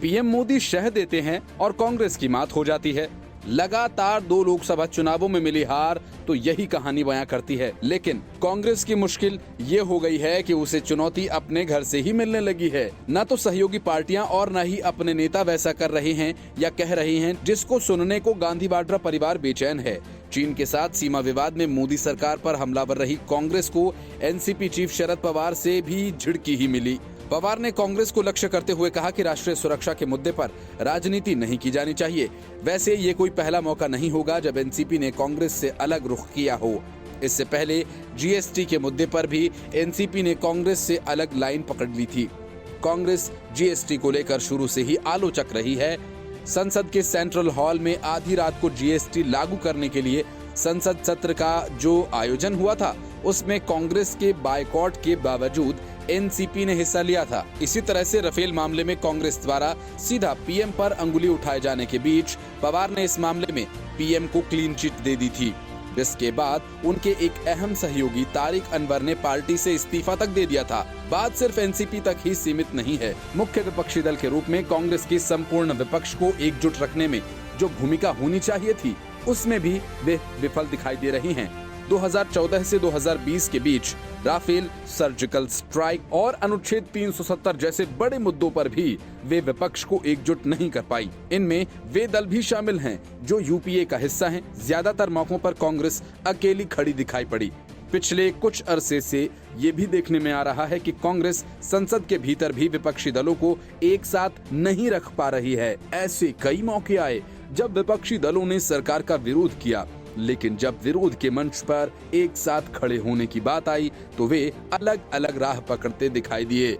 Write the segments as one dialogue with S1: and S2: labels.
S1: PM Modi शह देते हैं और कांग्रेस की मात हो जाती है। लगातार 2 लोकसभा चुनावों में मिली हार तो यही कहानी बयां करती है। लेकिन कांग्रेस की मुश्किल ये हो गई है कि उसे चुनौती अपने घर से ही मिलने लगी है। न तो सहयोगी पार्टियां और न ही अपने नेता वैसा कर रहे हैं या कह रहे हैं जिसको सुनने को गांधी वाड्रा परिवार बेचैन है। चीन के साथ सीमा विवाद में मोदी सरकार पर हमलावर रही कांग्रेस को एनसीपी चीफ शरद पवार से भी झिड़की ही मिली। पवार ने कांग्रेस को लक्ष्य करते हुए कहा कि राष्ट्रीय सुरक्षा के मुद्दे पर राजनीति नहीं की जानी चाहिए। वैसे ये कोई पहला मौका नहीं होगा जब एनसीपी ने कांग्रेस से अलग रुख किया हो। इससे पहले जीएसटी के मुद्दे पर भी एनसीपी ने कांग्रेस से अलग लाइन पकड़ ली थी। कांग्रेस जीएसटी को लेकर शुरू से ही आलोचक रही है। संसद के सेंट्रल हॉल में आधी रात को जीएसटी लागू करने के लिए संसद सत्र का जो आयोजन हुआ था, उसमें कांग्रेस के बायकॉट के बावजूद एनसीपी ने हिस्सा लिया था। इसी तरह से राफेल मामले में कांग्रेस द्वारा सीधा पीएम पर अंगुली उठाए जाने के बीच पवार ने इस मामले में पीएम को क्लीन चिट दे दी थी, जिसके बाद उनके एक अहम सहयोगी तारिक अनवर ने पार्टी से इस्तीफा तक दे दिया था। बात सिर्फ एनसीपी तक ही सीमित नहीं है। मुख्य विपक्षी दल के रूप में कांग्रेस की संपूर्ण विपक्ष को एकजुट रखने में जो भूमिका होनी चाहिए थी, उसमें भी वे विफल दिखाई दे रही हैं। 2014 से 2020 के बीच राफेल, सर्जिकल स्ट्राइक और अनुच्छेद 370 जैसे बड़े मुद्दों पर भी वे विपक्ष को एकजुट नहीं कर पाई। इनमें वे दल भी शामिल हैं जो यूपीए का हिस्सा हैं। ज्यादातर मौकों पर कांग्रेस अकेली खड़ी दिखाई पड़ी। पिछले कुछ अरसे से ये भी देखने में आ रहा है कि कांग्रेस संसद के भीतर भी विपक्षी दलों को एक साथ नहीं रख पा रही है। ऐसे कई मौके आए जब विपक्षी दलों ने सरकार का विरोध किया, लेकिन जब विरोध के मंच पर एक साथ खड़े होने की बात आई तो वे अलग अलग राह पकड़ते दिखाई दिए।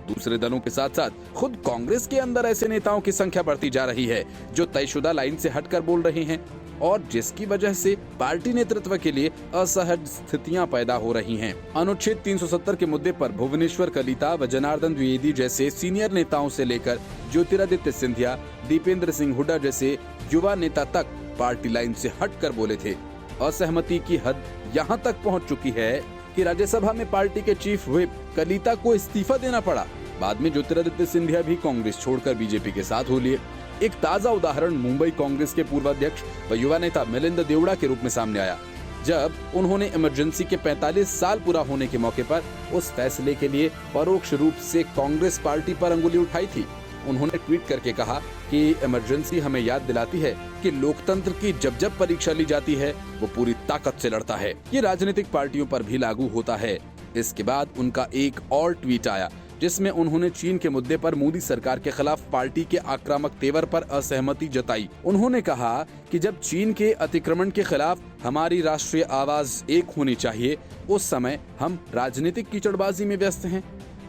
S1: दूसरे दलों के साथ साथ खुद कांग्रेस के अंदर ऐसे नेताओं की संख्या बढ़ती जा रही है जो तयशुदा लाइन से हटकर बोल रहे हैं और जिसकी वजह से पार्टी नेतृत्व के लिए असहज स्थितियां पैदा हो रही हैं। अनुच्छेद 370 के मुद्दे पर भुवनेश्वर कलिता व जनार्दन द्विवेदी जैसे सीनियर नेताओं से लेकर ज्योतिरादित्य सिंधिया, दीपेंद्र सिंह हुड्डा जैसे युवा नेता तक पार्टी लाइन से हटकर बोले थे। असहमति की हद यहां तक पहुंच चुकी है कि राज्यसभा में पार्टी के चीफ व्हिप कलिता को इस्तीफा देना पड़ा। बाद में ज्योतिरादित्य सिंधिया भी कांग्रेस छोड़कर बीजेपी के साथ हो लिए। एक ताजा उदाहरण मुंबई कांग्रेस के पूर्व अध्यक्ष व युवा नेता मिलिंद देवड़ा के रूप में सामने आया, जब उन्होंने इमरजेंसी के 45 साल पूरा होने के मौके पर उस फैसले के लिए परोक्ष रूप से कांग्रेस पार्टी पर अंगुली उठाई थी। उन्होंने ट्वीट करके कहा कि इमरजेंसी हमें याद दिलाती है कि लोकतंत्र की जब जब परीक्षा ली जाती है वो पूरी ताकत से लड़ता है। ये राजनीतिक पार्टियों पर भी लागू होता है। इसके बाद उनका एक और ट्वीट आया जिसमें उन्होंने चीन के मुद्दे पर मोदी सरकार के खिलाफ पार्टी के आक्रामक तेवर पर असहमति जताई। उन्होंने कहा कि जब चीन के अतिक्रमण के खिलाफ हमारी राष्ट्रीय आवाज एक होनी चाहिए, उस समय हम राजनीतिक कीचड़बाजी में व्यस्त हैं।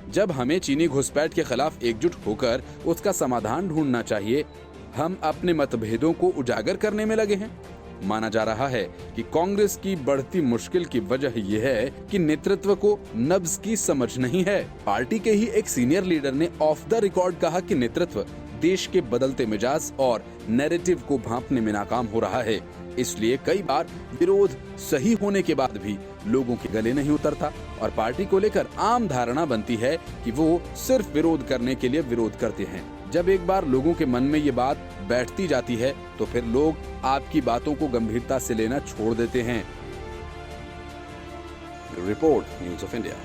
S1: जब हमें चीनी घुसपैठ के खिलाफ एकजुट होकर उसका समाधान ढूंढना चाहिए, हम अपने मतभेदों को उजागर करने में लगे हैं। माना जा रहा है कि कांग्रेस की बढ़ती मुश्किल की वजह यह है कि नेतृत्व को नब्ज की समझ नहीं है। पार्टी के ही एक सीनियर लीडर ने ऑफ द रिकॉर्ड कहा कि नेतृत्व देश के बदलते मिजाज और नैरेटिव को भांपने में नाकाम हो रहा है। इसलिए कई बार विरोध सही होने के बाद भी लोगों के गले नहीं उतरता और पार्टी को लेकर आम धारणा बनती है कि वो सिर्फ विरोध करने के लिए विरोध करते हैं। जब एक बार लोगों के मन में ये बात बैठती जाती है तो फिर लोग आपकी बातों को गंभीरता से लेना छोड़ देते हैं। Report news of India.